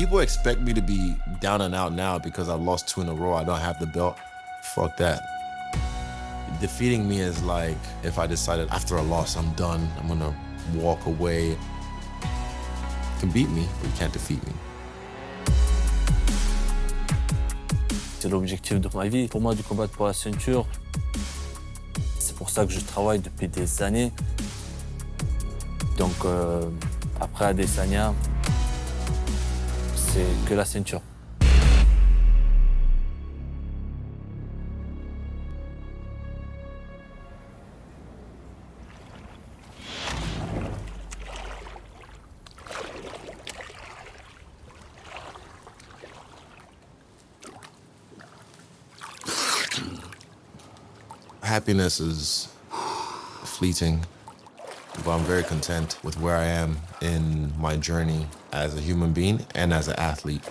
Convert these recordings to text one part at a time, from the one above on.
People expect me to be down and out now because I lost 2 in a row. I don't have the belt. Fuck that. Defeating me is like if I decided after a loss, I'm done, I'm gonna walk away. You can beat me, but you can't defeat me. C'est l'objectif de ma vie. Pour moi, de combattre pour la ceinture, c'est pour ça que je travaille depuis des années. Donc, après Adesanya, c'est que la ceinture. Happiness is fleeting, but I'm very content with where I am in my journey as a human being and as an athlete.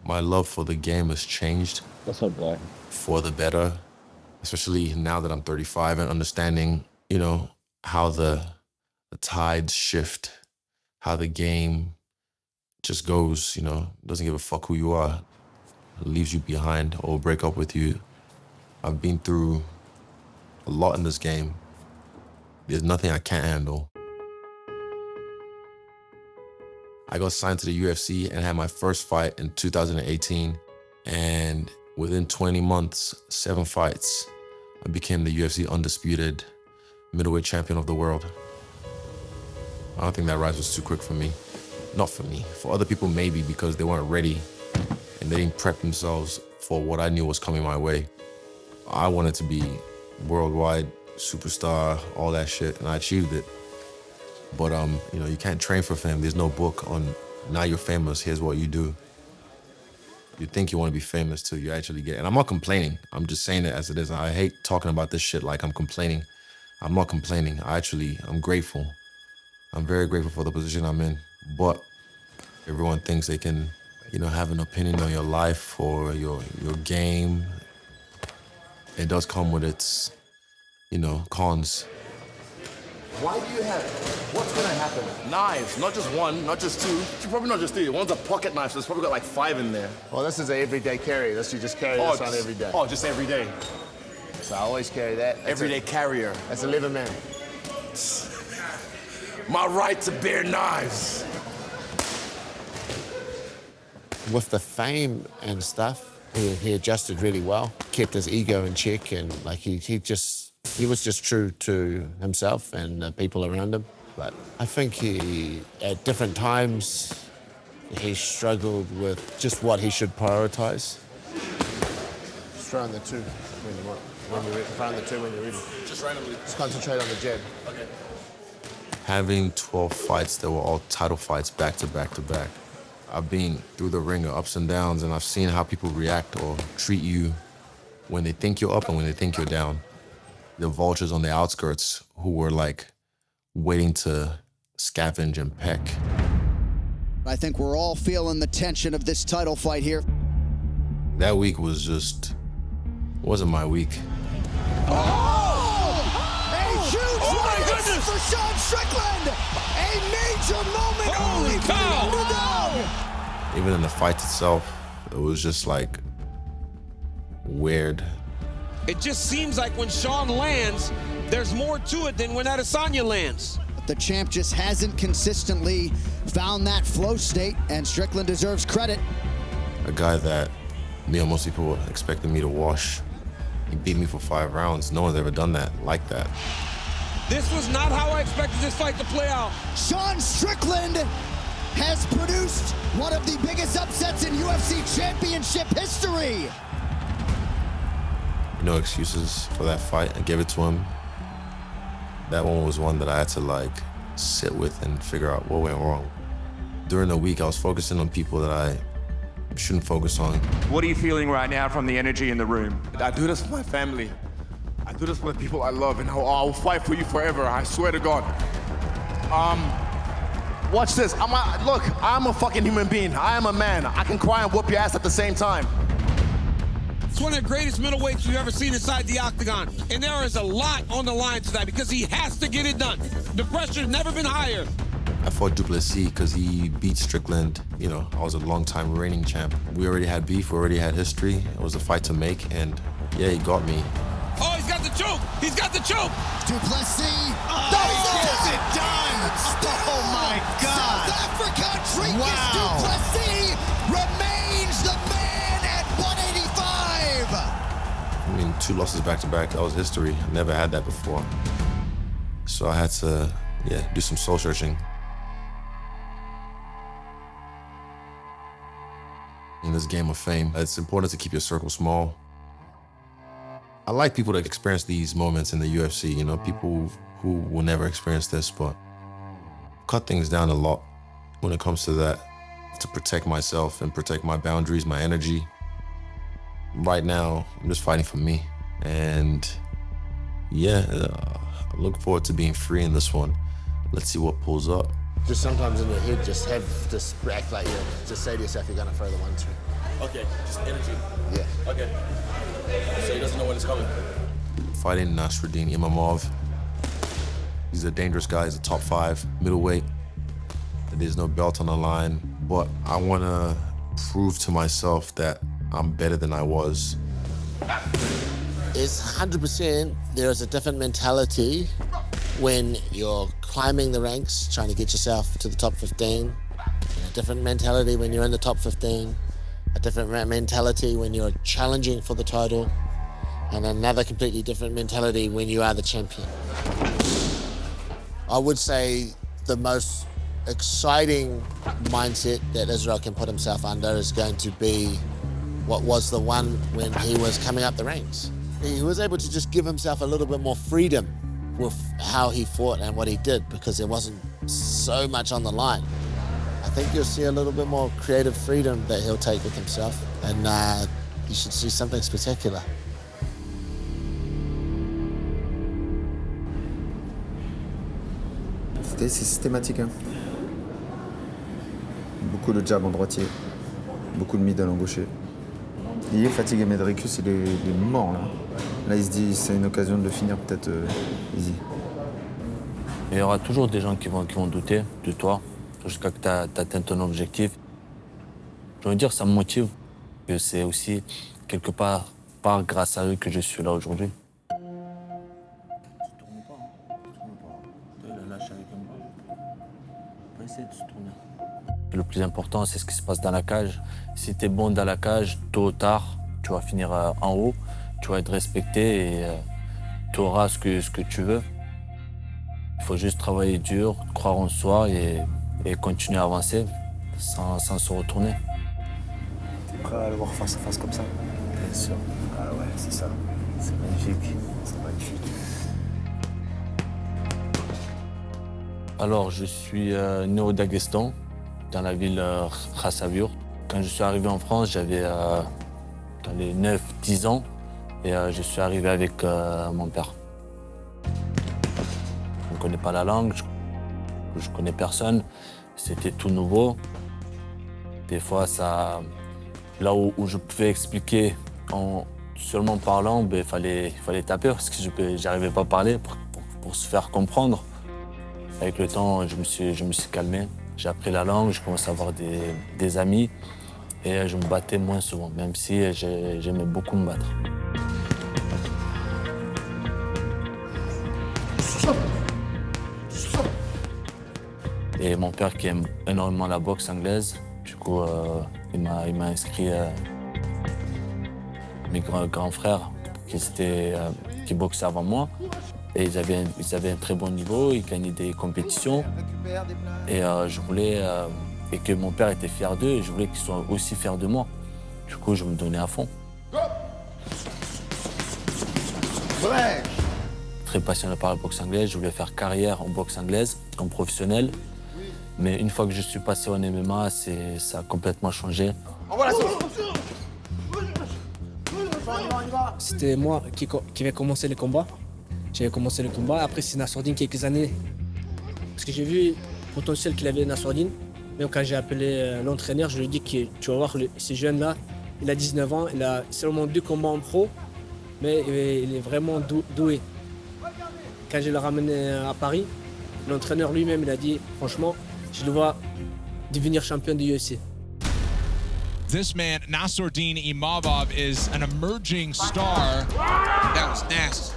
My love for the game has changed. What's up, boy? For the better, especially now that I'm 35 and understanding, you know, how the tides shift, how the game just goes, you know, doesn't give a fuck who you are. Leaves you behind or break up with you. I've been through a lot in this game. There's nothing I can't handle. I got signed to the UFC and had my first fight in 2018. And within 20 months, 7 fights, I became the UFC undisputed middleweight champion of the world. I don't think that rise was too quick for me. Not for me. For other people, maybe, because they weren't ready and they didn't prep themselves for what I knew was coming my way. I wanted to be worldwide superstar, all that shit, and I achieved it. But you know, you can't train for fame. There's no book on now you're famous, here's what you do. You think you want to be famous till you actually get. And I'm not complaining. I'm just saying it as it is. I hate talking about this shit like I'm complaining. I'm not complaining. I'm grateful. I'm very grateful for the position I'm in. But everyone thinks they can, you know, have an opinion on your life or your game. It does come with its, you know, cons. Why do you have it? What's gonna happen? Knives, not just one, not just two. Probably not just 3. One's a pocket knife, so it's probably got like 5 in there. Well, this is an everyday carry. You just carry this on every day. Oh, just every day. So I always carry that. Everyday carrier. That's a living man. My right to bear knives. With the fame and stuff, he adjusted really well, kept his ego in check, and like he was just true to himself and the people around him. But I think at different times, he struggled with just what he should prioritize. Just throw in the 2 when you want. When you're ready. Throw in the 2 when you're ready. Just randomly. Just concentrate on the jab. Okay. Having 12 fights that were all title fights back to back to back. I've been through the ringer, ups and downs, and I've seen how people react or treat you when they think you're up and when they think you're down. The vultures on the outskirts who were like waiting to scavenge and peck. I think we're all feeling the tension of this title fight here. That week was just, wasn't my week. Oh! A huge win for Sean Strickland! A major moment only for the underdog! Even in the fight itself, it was just like weird. It just seems like when Sean lands, there's more to it than when Adesanya lands. The champ just hasn't consistently found that flow state, and Strickland deserves credit. A guy that me and most people expected me to wash. He beat me for 5 rounds. No one's ever done that like that. This was not how I expected this fight to play out. Sean Strickland has produced one of the biggest upsets in UFC championship history. No excuses for that fight. I gave it to him. That one was one that I had to like sit with and figure out what went wrong. During the week, I was focusing on people that I shouldn't focus on. What are you feeling right now from the energy in the room? I do this for my family. I do this for the people I love, and I'll fight for you forever, I swear to God. Watch this. Look, I'm a fucking human being. I am a man. I can cry and whoop your ass at the same time. one of the greatest middleweights you've ever seen inside the octagon. And there is a lot on the line tonight because he has to get it done. The pressure's never been higher. I fought Duplessis because he beat Strickland. You know, I was a long-time reigning champ. We already had beef, we already had history. It was a fight to make, and yeah, he got me. Oh, he's got the choke! He's got the choke! Duplessis. Gets it done! Oh my God! South Africa, Trincus Wow. Duplessis remains the man at 185. I mean, 2 losses back-to-back, that was history. I never had that before. So I had to, do some soul searching. In this game of fame, it's important to keep your circle small. I like people that experience these moments in the UFC, you know, people who will never experience this, but cut things down a lot when it comes to that, to protect myself and protect my boundaries, my energy. Right now, I'm just fighting for me. And I look forward to being free in this one. Let's see what pulls up. Just sometimes in your head, just act like just say to yourself, you're gonna throw the 1-2. Okay, just energy. Yeah. Okay. So he doesn't know when it's coming. Fighting Nassourdine Imavov. He's a dangerous guy. He's a top 5 middleweight. There's no belt on the line, but I want to prove to myself that I'm better than I was. It's 100% there is a different mentality when you're climbing the ranks, trying to get yourself to the top 15. And a different mentality when you're in the top 15. A different mentality when you're challenging for the title. And another completely different mentality when you are the champion. I would say the most exciting mindset that Israel can put himself under is going to be what was the one when he was coming up the ranks. He was able to just give himself a little bit more freedom with how he fought and what he did because there wasn't so much on the line. I think you'll see a little bit more creative freedom that he'll take with himself, and you should see something spectacular. C'est systématique. Hein. Beaucoup de jab en droitier, beaucoup de middle en gaucher. Il est fatigué, Medricus, il est mort là. Là, il se dit c'est une occasion de le finir peut-être easy. Il y aura toujours des gens qui vont douter de toi jusqu'à que tu atteignes ton objectif. Je veux dire, ça me motive. Que c'est aussi quelque part grâce à eux que je suis là aujourd'hui. Le plus important, c'est ce qui se passe dans la cage. Si tu es bon dans la cage, tôt ou tard, tu vas finir en haut, tu vas être respecté et tu auras ce que tu veux. Il faut juste travailler dur, croire en soi et continuer à avancer sans se retourner. T'es prêt à le voir face à face comme ça? Bien sûr. Ah ouais, c'est ça. C'est magnifique. C'est magnifique. Alors, je suis né au Daghestan, dans la ville Khassavur. Quand je suis arrivé en France, j'avais dans les 9-10 ans et je suis arrivé avec mon père. Je ne connais pas la langue, je ne connais personne, c'était tout nouveau. Des fois, là où je pouvais expliquer en seulement parlant, il fallait taper parce que je n'arrivais pas à parler pour se faire comprendre. Avec le temps, je me suis calmé. J'ai appris la langue, j'ai commencé à avoir des amis et je me battais moins souvent, même si j'aimais beaucoup me battre. Et mon père qui aime énormément la boxe anglaise, du coup, il m'a inscrit mes grands frères qui boxaient avant moi. Et ils avaient un très bon niveau, ils gagnaient des compétitions. Et je voulais et que mon père était fier d'eux et je voulais qu'ils soient aussi fiers de moi. Du coup, je me donnais à fond. Ouais. Très passionné par la boxe anglaise, je voulais faire carrière en boxe anglaise, comme professionnel. Mais une fois que je suis passé en MMA, ça a complètement changé. C'était moi qui avait commencé le combat. J'avais commencé le combat. Après, c'est Nassourdine quelques années. Parce que j'ai vu le potentiel qu'il avait Nassourdine. Même quand j'ai appelé l'entraîneur, je lui ai dit que tu vas voir ces jeunes-là, Il a 19 ans, il a seulement 2 combats en pro, mais il est vraiment doué. Quand je l'ai ramené à Paris, l'entraîneur lui-même, il a dit, franchement, je le vois devenir champion du UFC. This man, Nassourdine Imavov, is an emerging star. That was nasty.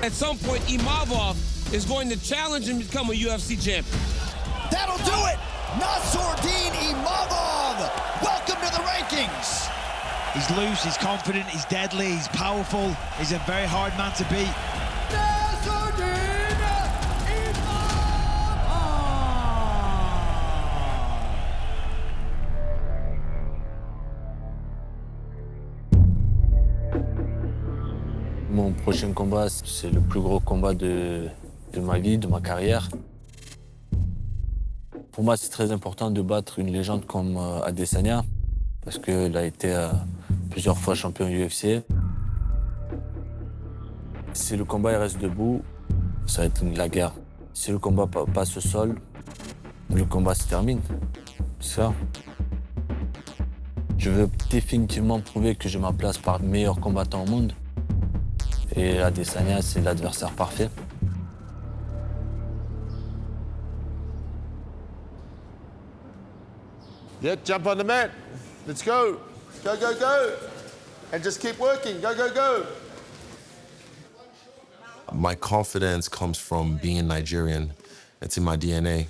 At some point, Imavov is going to challenge and become a UFC champion. That'll do it! Nassourdine Imavov! Welcome to the rankings! He's loose, he's confident, he's deadly, he's powerful. He's a very hard man to beat. Nassourdine Imavov! Mon prochain combat, c'est le plus gros combat de ma vie, de ma carrière. Pour moi, c'est très important de battre une légende comme Adesanya, parce qu'il a été plusieurs fois champion UFC. Si le combat il reste debout, ça va être la guerre. Si le combat passe au sol, le combat se termine. C'est ça. Je veux définitivement prouver que j'ai ma place parmi les meilleurs combattants au monde. Et Adesanya, c'est l'adversaire parfait. Yeah, jump on the mat. Let's go. Go, go, go. And just keep working. Go, go, go. My confidence comes from being Nigerian. It's in my DNA.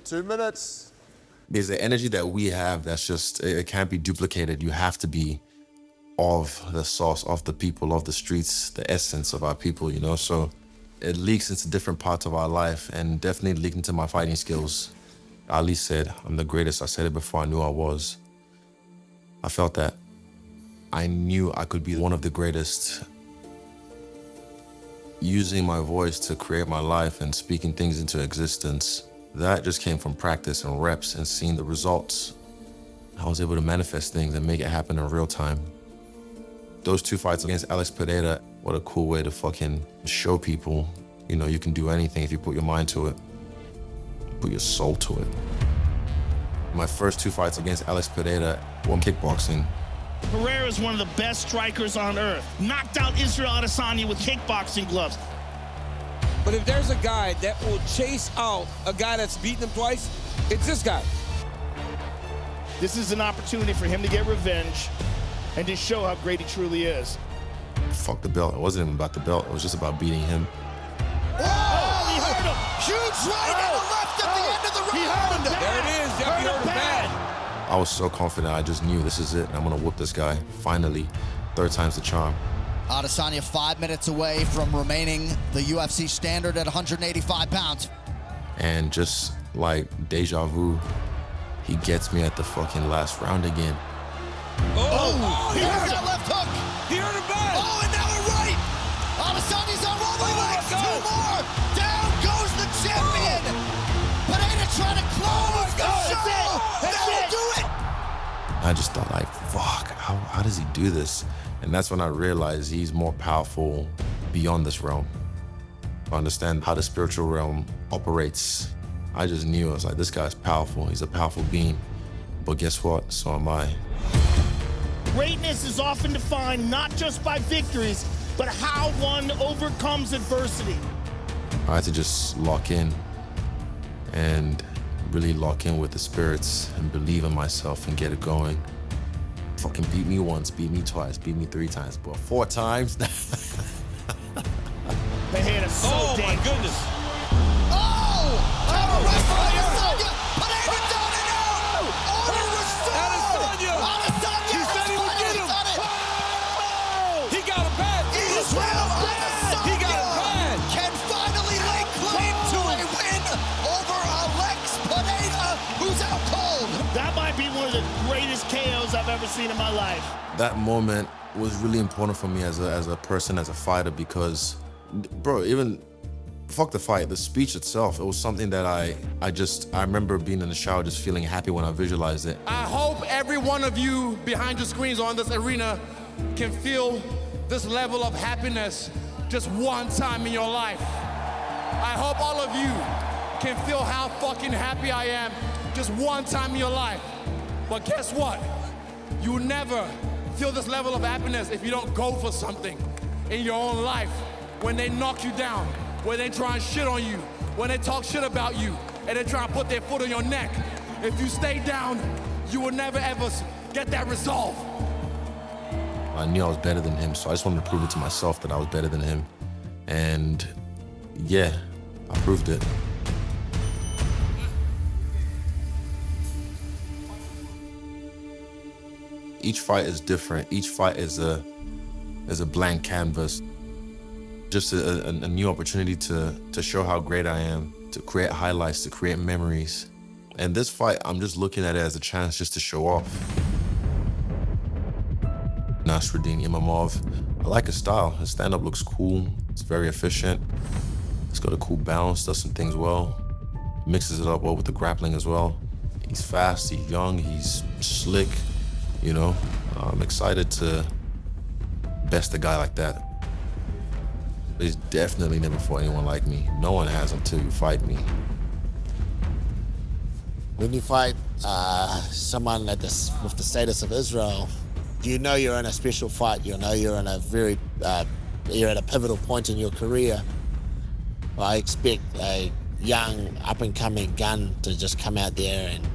2 minutes. There's the energy that we have that's just, it can't be duplicated. You have to be of the sauce, of the people, of the streets, the essence of our people, you know? So it leaks into different parts of our life and definitely leaked into my fighting skills. Ali said, I'm the greatest. I said it before I knew I was. I felt that. I knew I could be one of the greatest. Using my voice to create my life and speaking things into existence, that just came from practice and reps and seeing the results. I was able to manifest things and make it happen in real time. Those 2 fights against Alex Pereira, what a cool way to fucking show people, you know, you can do anything if you put your mind to it, put your soul to it. My first 2 fights against Alex Pereira were kickboxing. Pereira is one of the best strikers on earth. Knocked out Israel Adesanya with kickboxing gloves. But if there's a guy that will chase out a guy that's beaten him twice, it's this guy. This is an opportunity for him to get revenge and to show how great he truly is. Fuck the belt. It wasn't even about the belt. It was just about beating him. Oh, he hurt him! Huge right and a left at the end of the round! He hurt him bad. There it is. Yep, he hurt him bad. I was so confident. I just knew this is it. I'm gonna whoop this guy. Finally, 3rd time's the charm. Adesanya 5 minutes away from remaining the UFC standard at 185 pounds. And just like deja vu, he gets me at the fucking last round again. Oh, he hurt that left hook. He hurt him bad. Oh, and now a right. Adesanya's on rolling legs. 2 more. Down goes the champion. Pereira trying to close the show. That'll do it. I just thought like, fuck, how does he do this? And that's when I realized he's more powerful beyond this realm. I understand how the spiritual realm operates. I just knew, I was like, this guy's powerful. He's a powerful being. But guess what? So am I. Greatness is often defined not just by victories, but how one overcomes adversity. I had to just lock in and really lock in with the spirits and believe in myself and get it going. Fucking beat me once, beat me twice, beat me 3 times, but 4 times? Pereira's so my goodness. Oh! Cover right for Adesanya. Pereira down and out. Order restored. Adesanya. Adesanya He said he would get him. done it. He got him bad. Israel Adesanya He got him bad. can finally lay claim to a win over Alex Pereira, who's out cold. That might be one of the greatest KOs I've ever seen in my life. That moment was really important for me as a person, as a fighter, because, bro, even fuck the fight, the speech itself, it was something that I remember being in the shower just feeling happy when I visualized it. I hope every one of you behind your screens or in this arena can feel this level of happiness just one time in your life. I hope all of you can feel how fucking happy I am just one time in your life. But guess what? You never feel this level of happiness if you don't go for something in your own life. When they knock you down, when they try and shit on you, when they talk shit about you, and they try and put their foot on your neck. If you stay down, you will never ever get that resolve. I knew I was better than him, so I just wanted to prove it to myself that I was better than him. And yeah, I proved it. Each fight is different. Each fight is a blank canvas. Just a new opportunity to show how great I am, to create highlights, to create memories. And this fight, I'm just looking at it as a chance just to show off. Nassourdine Imavov, I like his style. His stand-up looks cool. It's very efficient. He's got a cool balance, does some things well. Mixes it up well with the grappling as well. He's fast, he's young, he's slick, you know. I'm excited to best a guy like that. He's definitely never fought anyone like me. No one has until you fight me. When you fight someone with the status of Israel, you know you're in a special fight. You know you're in a you're at a pivotal point in your career. I expect a young, up-and-coming gun to just come out there and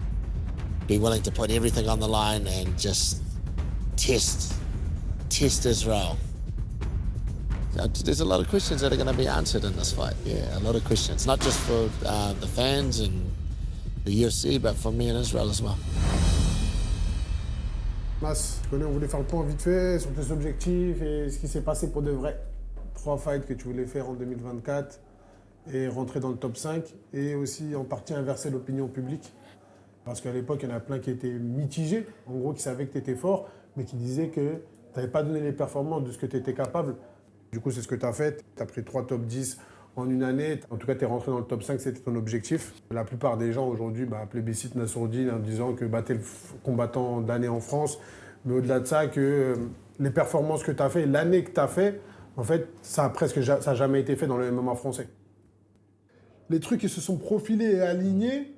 be willing to put everything on the line and just test Israel. There's a lot of questions that are going to be answered in this fight. Yeah, a lot of questions, not just for the fans and the UFC, but for me in Israel as well. Mas, on voulait faire le point vite fait sur tes objectifs et ce qui s'est passé pour de vrai. 3 fights que tu voulais faire en 2024 et rentrer dans le top 5 et aussi en partie inverser l'opinion publique. Parce qu'à l'époque, il y en a plein qui étaient mitigés, en gros, qui savaient que tu étais fort, mais qui disaient que tu n'avais pas donné les performances de ce que tu étais capable. Du coup, c'est ce que tu as fait. Tu as pris 3 top 10 en une année. En tout cas, tu es rentré dans le top 5, c'était ton objectif. La plupart des gens aujourd'hui plébiscitent Nassourdine en disant que tu es le combattant d'année en France. Mais au-delà de ça, que les performances que tu as fait, l'année que tu as fait, en fait, ça n'a jamais été fait dans le MMA français. Les trucs qui se sont profilés et alignés,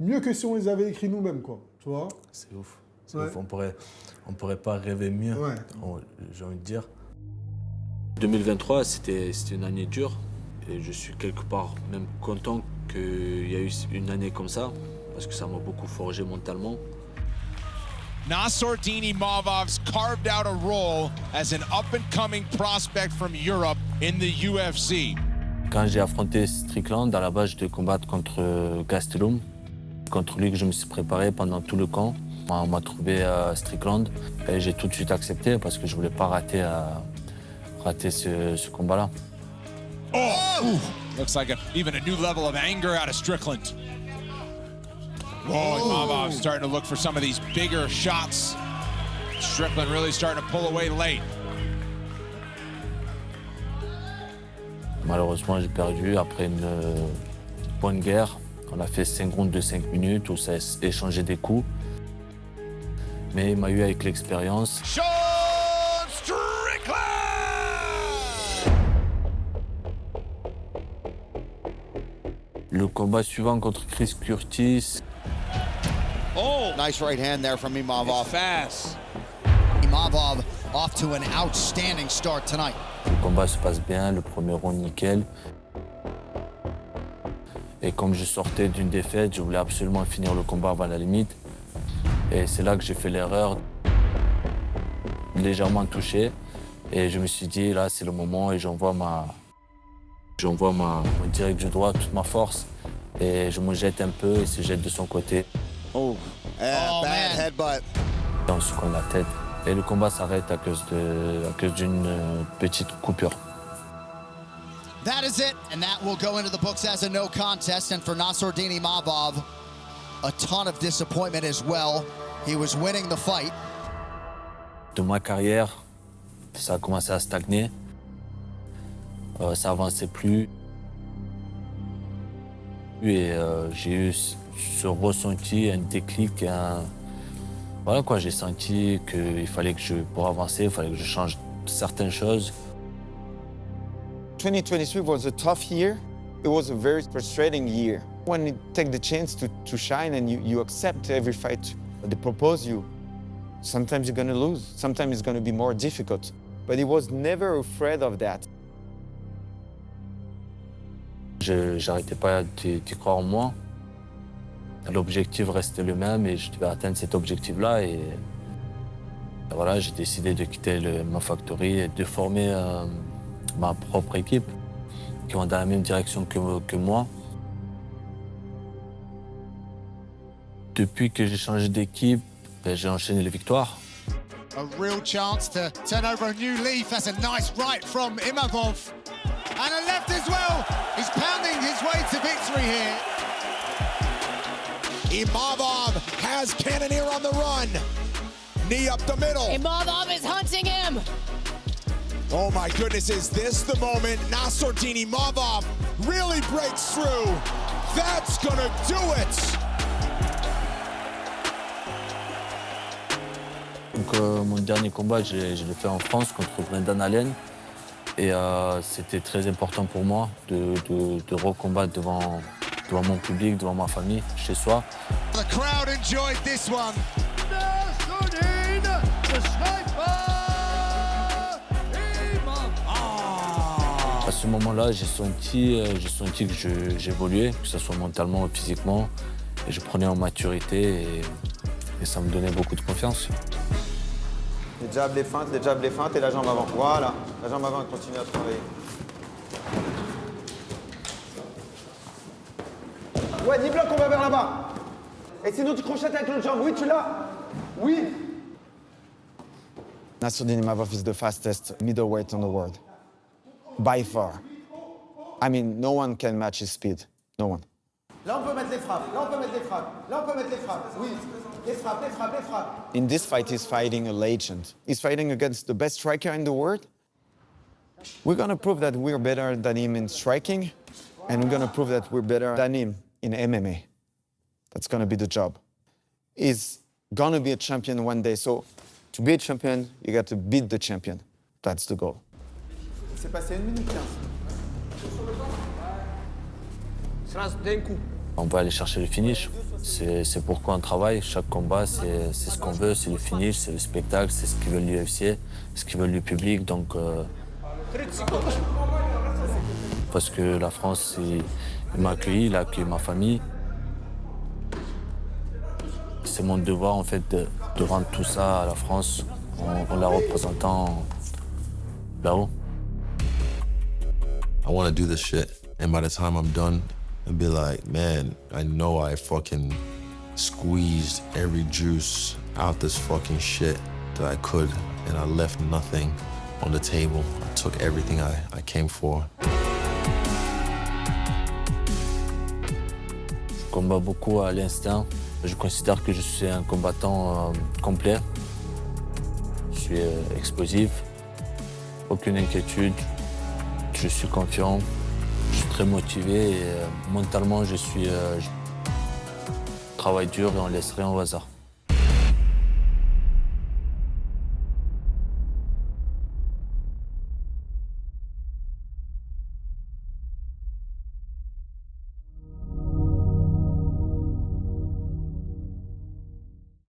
mieux que si on les avait écrits nous-mêmes, quoi. Tu vois ? C'est ouf. C'est ouf. On pourrait pas rêver mieux, j'ai envie de dire. 2023, c'était une année dure et je suis quelque part même content qu'il y a eu une année comme ça parce que ça m'a beaucoup forgé mentalement. Nassourdine Imavov's carved out a role as an up-and-coming prospect from Europe in the UFC. Quand j'ai affronté Strickland, à la base, je devais combattre contre Gastelum. Contre lui que je me suis préparé pendant tout le camp. On m'a trouvé à Strickland et j'ai tout de suite accepté parce que je voulais pas rater ce combat-là. Oh! Looks like even a new level of anger out of Strickland. Oh, Imavov starting to look for some of these bigger shots. Strickland really starting to pull away late. Malheureusement, j'ai perdu après une bonne guerre. On a fait 5 rounds de 5 minutes où ça a échangé des coups. Mais il m'a eu avec l'expérience. Sean Strickland! Le combat suivant contre Chris Curtis. Oh! Nice right hand there from Imavov. It's fast. Imavov off to an outstanding start tonight. Le combat se passe bien, le premier round nickel. Et comme je sortais d'une défaite, je voulais absolument finir le combat avant la limite. Et c'est là que j'ai fait l'erreur, légèrement touché. Et je me suis dit, là, c'est le moment et j'envoie mon direct du droit, toute ma force. Et je me jette un peu, il se jette de son côté. Oh, bad headbutt. On se cogne la tête. Et le combat s'arrête à cause d'une petite coupure. That is it, and that will go into the books as a no contest. And for Nassourdine Imavov, a ton of disappointment as well. He was winning the fight. De ma carrière, ça a commencé à stagner. Ça avançait plus. Et j'ai eu ce ressenti, un déclic, voilà quoi, j'ai senti qu'il fallait que pour avancer, il fallait que je change certaines choses. 2023 was a tough year. It was a very frustrating year. When you take the chance to shine and you accept every fight they propose you, Sometimes you're gonna lose. Sometimes it's gonna be more difficult. But he was never afraid of that. J'arrêtais pas d'y croire en moi. L'objectif restait le même et je devais atteindre cet objectif-là. Et voilà, j'ai décidé de quitter ma factory et de former ma propre équipe qui vont dans la même direction que moi. Depuis que j'ai changé d'équipe, j'ai enchaîné les victoires. A real chance to turn over a new leaf. That's a nice right from Imavov. And a left as well. He's pounding his way to victory here. Imavov has Cannonier on the run. Knee up the middle. Imavov is hunting him. Oh my goodness, is this the moment Nassourdine Imavov really breaks through? That's gonna do it. Donc, mon dernier combat, je l'ai fait en France contre Brendan Allen. Et c'était très important pour moi de recombattre devant mon public, devant ma famille, chez soi. The crowd enjoyed this one. Nassourdine, the sniper, À ce moment-là, j'ai senti que j'évoluais, que ce soit mentalement ou physiquement. Et je prenais en maturité et ça me donnait beaucoup de confiance. Les jabs, les feintes et la jambe avant. Voilà, la jambe avant, continue à travailler. Ouais, 10 blocs, on va vers là-bas. Et sinon, tu crochettes avec l'autre jambe. Oui, tu l'as. Oui. Nassourdine Imavov is the fastest middleweight on the world. By far. I mean, no one can match his speed. No one. Là, on peut mettre les frappes. Là, on peut mettre les frappes. Là, on peut mettre les frappes. Oui. Les frappes, les frappes, les frappes. In this fight, he's fighting a legend. He's fighting against the best striker in the world. We're going to prove that we're better than him in striking, and we're going to prove that we're better than him in MMA. That's going to be the job. He's going to be a champion one day. So to be a champion, you got to beat the champion. That's the goal. C'est passé 1 minute 15. D'un coup. On va aller chercher le finish. C'est pourquoi on travaille. Chaque combat, c'est ce qu'on veut, c'est le finish, c'est le spectacle, c'est ce qu'ils veulent l'UFC, ce qu'ils veulent le public. Donc, parce que la France, il m'a accueilli, il a accueilli ma famille. C'est mon devoir, en fait, de rendre tout ça à la France en la représentant là-haut. I want to do this shit, and by the time I'm done, I'll be like, man, I know I fucking squeezed every juice out this fucking shit that I could, and I left nothing on the table. I took everything I came for. Je combats beaucoup à l'instinct. Je considère que je suis un combattant complet. Je suis explosif, aucune inquiétude. Je suis confiant, je suis très motivé et mentalement je travaille dur et on laisse rien au hasard.